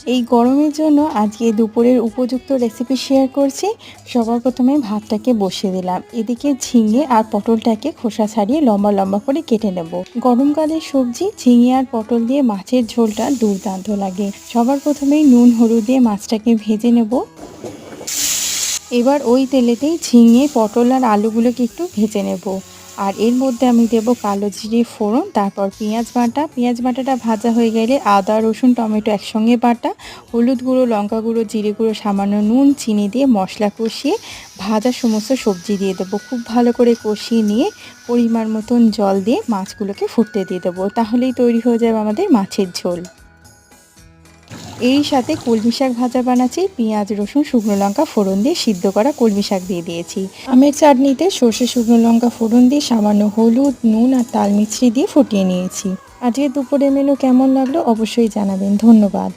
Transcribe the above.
এই গরমের জন্য আজকে দুপুরের উপযুক্ত রেসিপি শেয়ার করছি। সবার প্রথমে ভাতটাকে বসিয়ে দিলাম। এদিকে ঝিঙে আর পটলটাকে খোসা ছাড়িয়ে লম্বা লম্বা করে কেটে নেব। গরমকালের সবজি ঝিঙে আর পটল দিয়ে মাছের ঝোলটা দুর্দান্ত লাগে। সবার প্রথমেই নুন হলুদ দিয়ে মাছটাকে ভেজে নেব। এবার ওই তেলেতেই ঝিঙে পটল আর আলুগুলোকে একটু ভেজে নেব। আর এর মধ্যে আমি দেব কালো জিরে ফোড়ন, তারপর পেঁয়াজ বাটাটা ভাজা হয়ে গেলে আদা রসুন টমেটো একসঙ্গে বাটা, হলুদ গুঁড়ো লঙ্কা গুঁড়ো জিরে গুঁড়ো সামান্য নুন চিনি দিয়ে মশলা কষিয়ে ভাজা সমস্ত সবজি দিয়ে দেবো। খুব ভালো করে কষিয়ে নিয়ে পরিমাণ মতন জল দিয়ে মাছগুলোকে ফুটতে দিয়ে দেবো। তাহলেই তৈরি হয়ে যাবে আমাদের মাছের ঝোল। এরই সাথে কলমি শাক ভাজা বানাচ্ছি। পেঁয়াজ রসুন শুকনো লঙ্কা ফোড়ন দিয়ে সিদ্ধ করা কলমি শাক দিয়ে দিয়েছি। আমের চাটনিতে সর্ষে শুকনো লঙ্কা ফোড়ন দিয়ে সামান্য হলুদ নুন আর তাল মিছরি দিয়ে ফুটিয়ে নিয়েছি। আজকে দুপুরের মেনু কেমন লাগলো অবশ্যই জানাবেন। ধন্যবাদ।